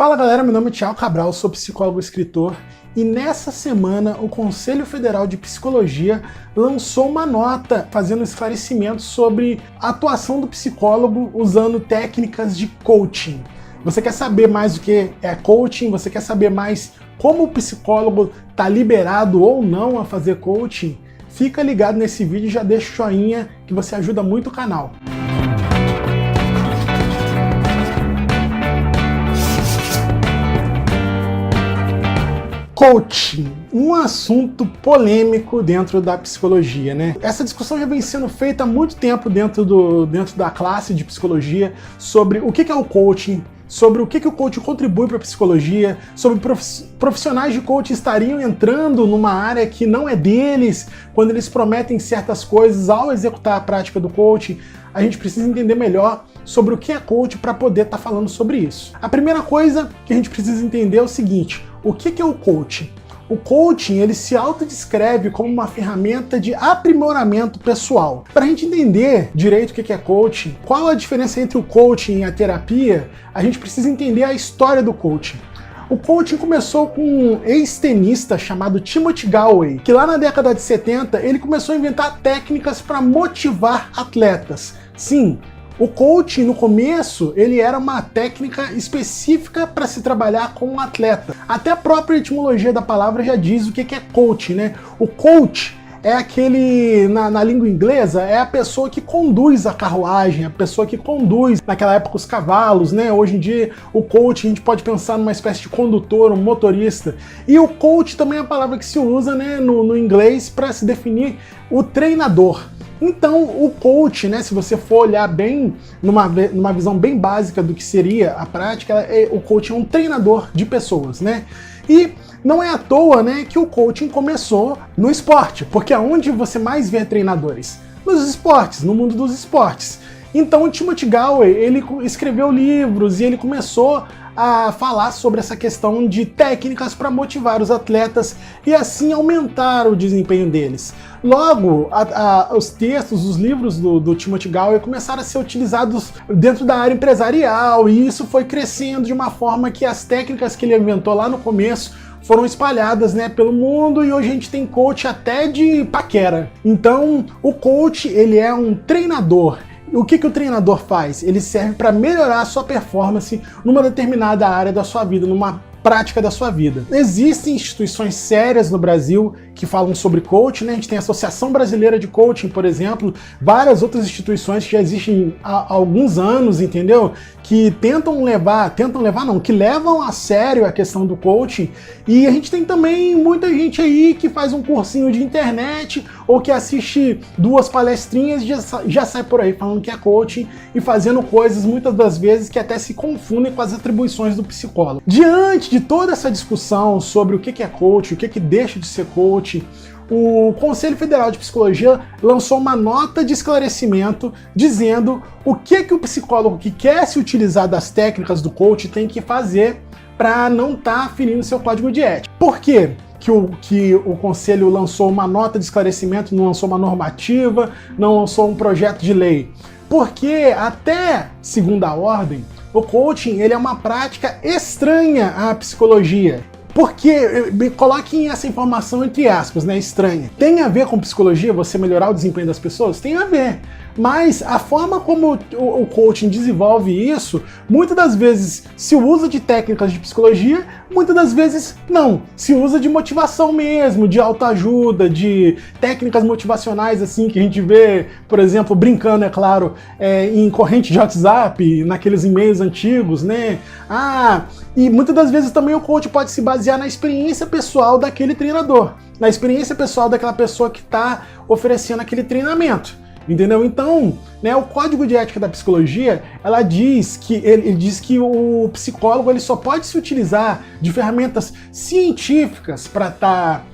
Fala galera, meu nome é Thiago Cabral, sou psicólogo e escritor e nessa semana o Conselho Federal de Psicologia lançou uma nota fazendo esclarecimentos sobre a atuação do psicólogo usando técnicas de coaching. Você quer saber mais o que é coaching? Você quer saber mais como o psicólogo está liberado ou não a fazer coaching? Fica ligado nesse vídeo e já deixa o joinha que você ajuda muito o canal. Coaching, um assunto polêmico dentro da psicologia, né? Essa discussão já vem sendo feita há muito tempo dentro da classe de psicologia sobre o que é o coaching, sobre o que o coaching contribui para a psicologia, sobre profissionais de coaching estariam entrando numa área que não é deles, quando eles prometem certas coisas ao executar a prática do coaching. A gente precisa entender melhor sobre o que é coaching para poder estar falando sobre isso. A primeira coisa que a gente precisa entender é o seguinte: o que é o coaching? O coaching, ele se autodescreve como uma ferramenta de aprimoramento pessoal. Para a gente entender direito o que é coaching, qual a diferença entre o coaching e a terapia, a gente precisa entender a história do coaching. O coaching começou com um ex-tenista chamado Timothy Gallwey, que lá na década de 70 ele começou a inventar técnicas para motivar atletas. Sim, o coaching no começo ele era uma técnica específica para se trabalhar com um atleta. Até a própria etimologia da palavra já diz o que é coaching, né? O coach é aquele, na língua inglesa, é a pessoa que conduz a carruagem, a pessoa que conduz, naquela época, os cavalos, né? Hoje em dia, o coach, a gente pode pensar numa espécie de condutor, um motorista. E o coach também é a palavra que se usa, né, no inglês para se definir o treinador. Então, o coach, né, se você for olhar bem, numa visão bem básica do que seria a prática, o coach é um treinador de pessoas, né? E não é à toa, né, que o coaching começou no esporte, porque aonde você mais vê treinadores? Nos esportes, no mundo dos esportes. Então o Timothy Gallwey, ele escreveu livros e ele começou a falar sobre essa questão de técnicas para motivar os atletas e assim aumentar o desempenho deles. Logo, os textos, os livros do Timothy Gallwey começaram a ser utilizados dentro da área empresarial e isso foi crescendo de uma forma que as técnicas que ele inventou lá no começo foram espalhadas, né, pelo mundo e hoje a gente tem coach até de paquera. Então, o coach, ele é um treinador. O que o treinador faz? Ele serve para melhorar a sua performance numa determinada área da sua vida, numa prática da sua vida. Existem instituições sérias no Brasil que falam sobre coaching, né? A gente tem a Associação Brasileira de Coaching, por exemplo, várias outras instituições que já existem há alguns anos, entendeu? Que que levam a sério a questão do coaching. E a gente tem também muita gente aí que faz um cursinho de internet ou que assiste 2 palestrinhas e já sai por aí falando que é coaching e fazendo coisas muitas das vezes que até se confundem com as atribuições do psicólogo. Diante de toda essa discussão sobre o que é coaching, o que deixa de ser coaching, o Conselho Federal de Psicologia lançou uma nota de esclarecimento dizendo o que o psicólogo que quer se utilizar das técnicas do coaching tem que fazer para não estar ferindo seu código de ética. Por quê que o Conselho lançou uma nota de esclarecimento, não lançou uma normativa, não lançou um projeto de lei? Porque até segunda ordem, o coaching ele é uma prática estranha à psicologia. Porque, coloquem essa informação entre aspas, né, estranha. Tem a ver com psicologia, você melhorar o desempenho das pessoas? Tem a ver. Mas a forma como o coaching desenvolve isso, muitas das vezes se usa de técnicas de psicologia, muitas das vezes não. Se usa de motivação mesmo, de autoajuda, de técnicas motivacionais assim que a gente vê, por exemplo, brincando, é claro, em corrente de WhatsApp, naqueles e-mails antigos, né? E muitas das vezes também o coach pode se basear na experiência pessoal daquele treinador, na experiência pessoal daquela pessoa que está oferecendo aquele treinamento. Entendeu? Então, né, o código de ética da psicologia, ele diz que o psicólogo ele só pode se utilizar de ferramentas científicas para estar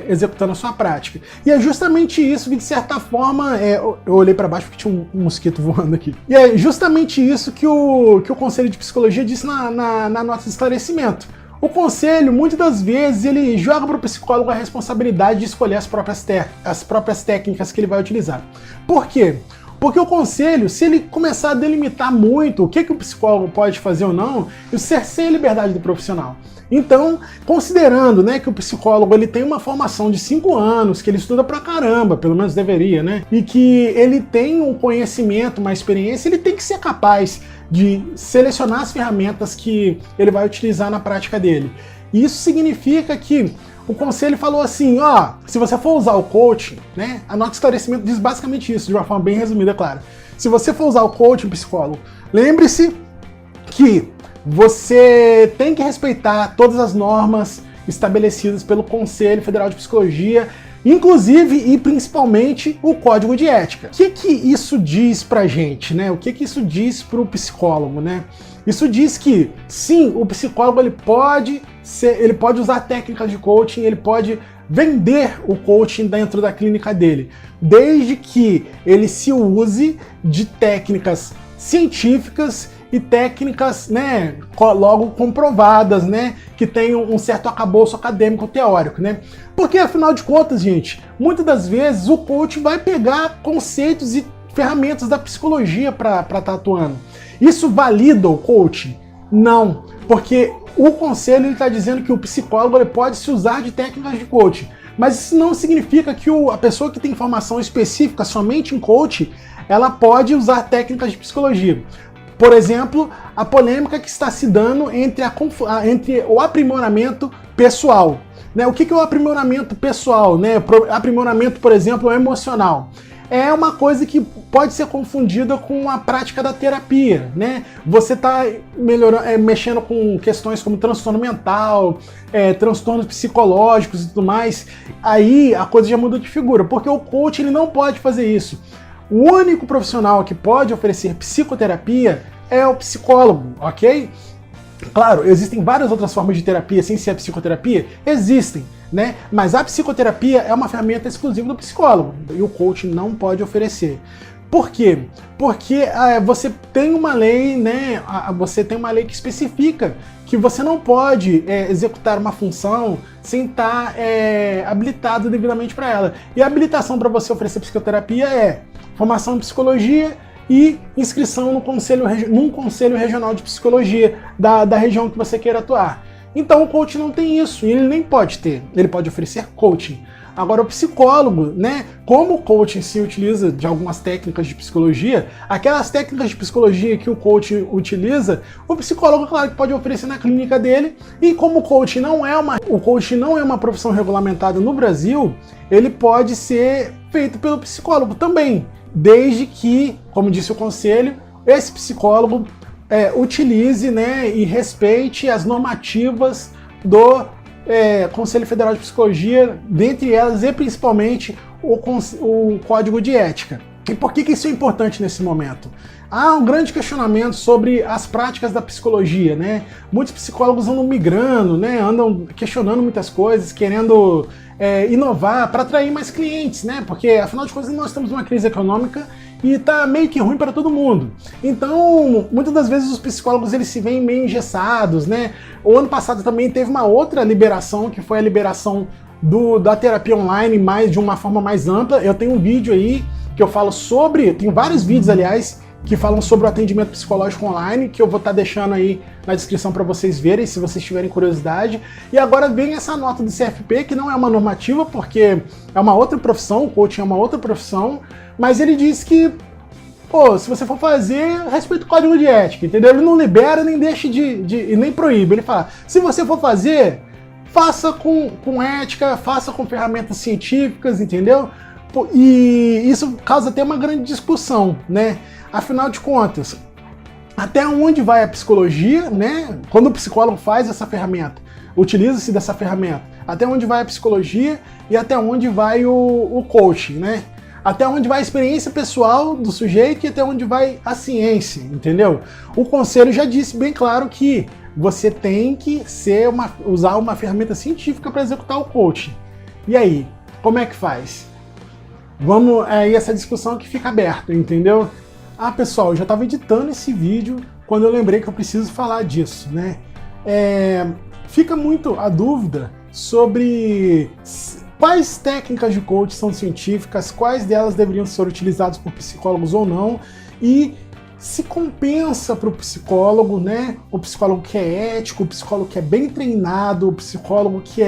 executando a sua prática. E é justamente isso que, de certa forma, eu olhei para baixo porque tinha um mosquito voando aqui. E é justamente isso que o Conselho de Psicologia disse na nota de esclarecimento. O conselho, muitas das vezes, ele joga para o psicólogo a responsabilidade de escolher as próprias técnicas que ele vai utilizar. Por quê? Porque o conselho, se ele começar a delimitar muito o que o psicólogo pode fazer ou não, isso cerceia a liberdade do profissional. Então, considerando, né, que o psicólogo ele tem uma formação de 5 anos, que ele estuda pra caramba, pelo menos deveria, né, e que ele tem um conhecimento, uma experiência, ele tem que ser capaz de selecionar as ferramentas que ele vai utilizar na prática dele. E isso significa que o conselho falou assim, ó, se você for usar o coaching, né, a nota de esclarecimento diz basicamente isso, de uma forma bem resumida, claro. Se você for usar o coaching psicólogo, lembre-se que você tem que respeitar todas as normas estabelecidas pelo Conselho Federal de Psicologia, inclusive e principalmente o Código de Ética. O que isso diz pra gente, né? O que isso diz pro psicólogo, né? Isso diz que, sim, o psicólogo ele pode usar técnicas de coaching, ele pode vender o coaching dentro da clínica dele, desde que ele se use de técnicas científicas e técnicas, né, logo comprovadas, né, que tenham um certo arcabouço acadêmico teórico, né? Porque afinal de contas, gente, muitas das vezes o coach vai pegar conceitos e ferramentas da psicologia para estar atuando. Isso valida o coaching? Não, porque o conselho está dizendo que o psicólogo ele pode se usar de técnicas de coaching, mas isso não significa que a pessoa que tem formação específica somente em coaching, ela pode usar técnicas de psicologia. Por exemplo, a polêmica que está se dando entre o aprimoramento pessoal. Né? O que é o aprimoramento pessoal? Né? Aprimoramento, por exemplo, emocional. É uma coisa que pode ser confundida com a prática da terapia, né? Você está mexendo com questões como transtorno mental, transtornos psicológicos e tudo mais, aí a coisa já muda de figura, porque o coach ele não pode fazer isso. O único profissional que pode oferecer psicoterapia é o psicólogo, ok? Claro, existem várias outras formas de terapia sem ser a psicoterapia? Existem, né? Mas a psicoterapia é uma ferramenta exclusiva do psicólogo e o coach não pode oferecer. Por quê? Porque você tem uma lei, né? Você tem uma lei que especifica que você não pode executar uma função sem estar habilitado devidamente para ela. E a habilitação para você oferecer psicoterapia é formação em psicologia e inscrição num conselho regional de psicologia da região que você queira atuar. Então o coach não tem isso, e ele nem pode ter, ele pode oferecer coaching. Agora o psicólogo, né, como o coaching se utiliza de algumas técnicas de psicologia, aquelas técnicas de psicologia que o coach utiliza, o psicólogo, claro, que pode oferecer na clínica dele, e como o coaching não é uma profissão regulamentada no Brasil, ele pode ser feito pelo psicólogo também, desde que, como disse o conselho, esse psicólogo utilize, né, e respeite as normativas do Conselho Federal de Psicologia, dentre elas e principalmente o Código de Ética. E por que isso é importante nesse momento? Há um grande questionamento sobre as práticas da psicologia, né? Muitos psicólogos andam migrando, né? Andam questionando muitas coisas, querendo inovar para atrair mais clientes, né? Porque afinal de contas nós temos uma crise econômica e tá meio que ruim para todo mundo. Então, muitas das vezes os psicólogos eles se veem meio engessados, né? O ano passado também teve uma outra liberação, que foi a liberação da terapia online, de uma forma mais ampla. Eu tenho um vídeo aí que eu falo sobre, tem vários vídeos, aliás, que falam sobre o atendimento psicológico online, que eu vou estar deixando aí na descrição para vocês verem, se vocês tiverem curiosidade. E agora vem essa nota do CFP, que não é uma normativa, porque é uma outra profissão, o coaching é uma outra profissão, mas ele diz que, pô, se você for fazer, respeita o código de ética, entendeu? Ele não libera, nem deixa e nem proíbe. Ele fala, se você for fazer, faça com ética, faça com ferramentas científicas, entendeu? E isso causa até uma grande discussão, né? Afinal de contas, até onde vai a psicologia, né? Quando o psicólogo faz essa ferramenta, utiliza-se dessa ferramenta, até onde vai a psicologia e até onde vai o coaching, né? Até onde vai a experiência pessoal do sujeito e até onde vai a ciência, entendeu? O conselho já disse bem claro que você tem que usar uma ferramenta científica para executar o coaching. E aí, como é que faz? Vamos aí essa discussão que fica aberta, entendeu? Ah, pessoal, eu já estava editando esse vídeo quando eu lembrei que eu preciso falar disso, né? Fica muito a dúvida sobre quais técnicas de coaching são científicas, quais delas deveriam ser utilizadas por psicólogos ou não, e se compensa para o psicólogo, né? O psicólogo que é ético, o psicólogo que é bem treinado, o psicólogo que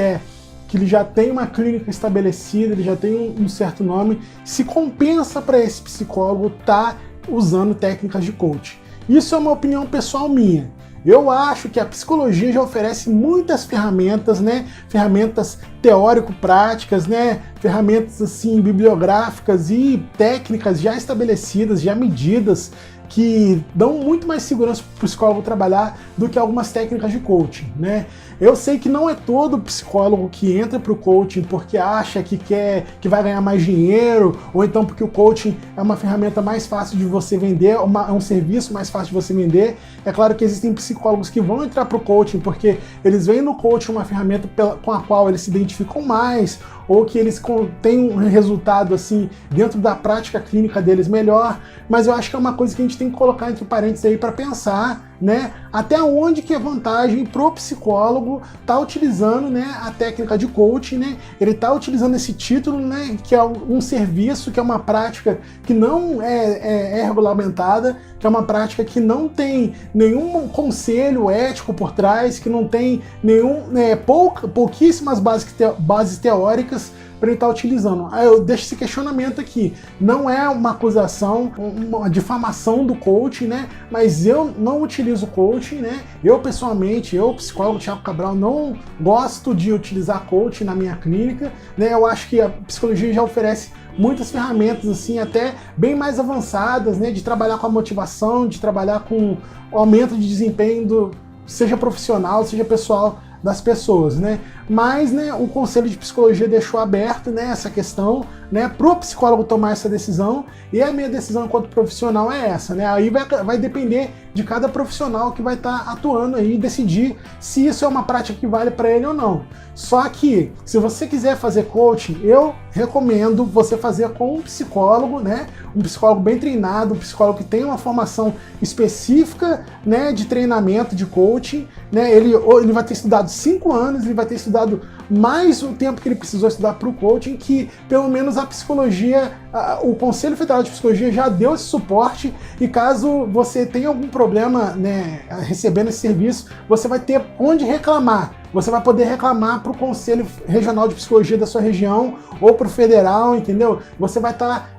ele já tem uma clínica estabelecida, ele já tem um certo nome, se compensa para esse psicólogo estar usando técnicas de coaching. Isso é uma opinião pessoal minha. Eu acho que a psicologia já oferece muitas ferramentas, né? Ferramentas teórico-práticas, né? Ferramentas assim bibliográficas e técnicas já estabelecidas, já medidas, que dão muito mais segurança para o psicólogo trabalhar do que algumas técnicas de coaching, né? Eu sei que não é todo psicólogo que entra para o coaching porque acha que vai ganhar mais dinheiro, ou então porque o coaching é uma ferramenta mais fácil de você vender, é um serviço mais fácil de você vender. É claro que existem psicólogos que vão entrar para o coaching porque eles veem no coaching uma ferramenta com a qual eles se identificam mais, ou que eles têm um resultado assim dentro da prática clínica deles melhor, mas eu acho que é uma coisa que a gente tem que colocar entre parênteses aí para pensar, né? Até onde que é vantagem pro psicólogo tá utilizando, né, a técnica de coaching, né? Ele tá utilizando esse título, né, que é um serviço, que é uma prática que não é regulamentada, que é uma prática que não tem nenhum conselho ético por trás, que não tem pouquíssimas bases teóricas para ele estar utilizando. Aí eu deixo esse questionamento aqui. Não é uma acusação, uma difamação do coaching, né? Mas eu não utilizo coaching, né? Eu, pessoalmente, psicólogo Thiago Cabral, não gosto de utilizar coaching na minha clínica, né? Eu acho que a psicologia já oferece muitas ferramentas, assim, até bem mais avançadas, né? De trabalhar com a motivação, de trabalhar com o aumento de desempenho seja profissional, seja pessoal, das pessoas, né? Mas, né, o Conselho de Psicologia deixou aberto, né, essa questão, né, pro psicólogo tomar essa decisão, e a minha decisão enquanto profissional é essa, né? Aí vai depender de cada profissional que vai estar atuando aí e decidir se isso é uma prática que vale para ele ou não. Só que, se você quiser fazer coaching, eu recomendo você fazer com um psicólogo, né? Um psicólogo bem treinado, um psicólogo que tem uma formação específica, né, de treinamento de coaching, né? Ele vai ter estudado 5 anos, ele vai ter estudado mais o tempo que ele precisou estudar para o coaching, que pelo menos a psicologia, o Conselho Federal de Psicologia já deu esse suporte, e caso você tenha algum problema, né, recebendo esse serviço, você vai ter onde reclamar. Você vai poder reclamar para o Conselho Regional de Psicologia da sua região ou para o federal, entendeu? Você vai estar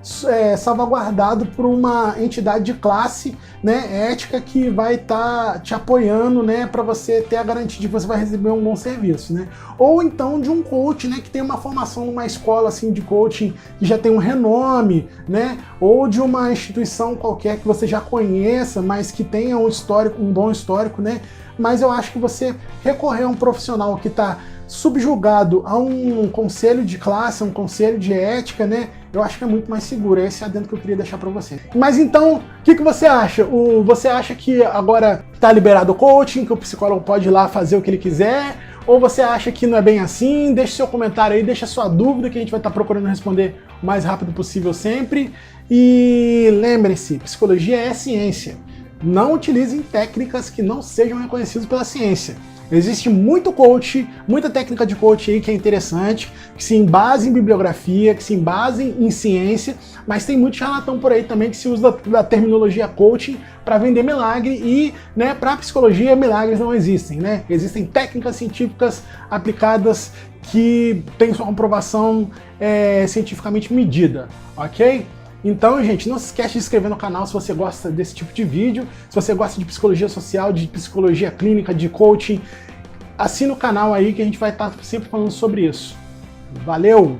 salvaguardado por uma entidade de classe, né, ética, que vai estar te apoiando, né, para você ter a garantia de que você vai receber um bom serviço, né? Ou então de um coach, né, que tem uma formação numa escola assim de coaching que já tem um renome, né? Ou de uma instituição qualquer que você já conheça, mas que tenha um bom histórico, né? Mas eu acho que você recorrer a um profissional que está subjugado a um conselho de classe, a um conselho de ética, né? Eu acho que é muito mais seguro. Esse é o adendo que eu queria deixar para você. Mas então, o que você acha? Você acha que agora está liberado o coaching, que o psicólogo pode ir lá fazer o que ele quiser? Ou você acha que não é bem assim? Deixe seu comentário aí, deixa sua dúvida, que a gente vai estar procurando responder o mais rápido possível sempre. E lembre-se, psicologia é ciência. Não utilizem técnicas que não sejam reconhecidas pela ciência. Existe muito coach, muita técnica de coach aí que é interessante, que se embasa em bibliografia, que se embasa em ciência, mas tem muito charlatão por aí também que se usa da terminologia coaching para vender milagre, e, né, para psicologia milagres não existem, né? Existem técnicas científicas aplicadas que têm sua comprovação cientificamente medida, ok? Então, gente, não se esquece de se inscrever no canal se você gosta desse tipo de vídeo, se você gosta de psicologia social, de psicologia clínica, de coaching, assina o canal aí que a gente vai estar sempre falando sobre isso. Valeu!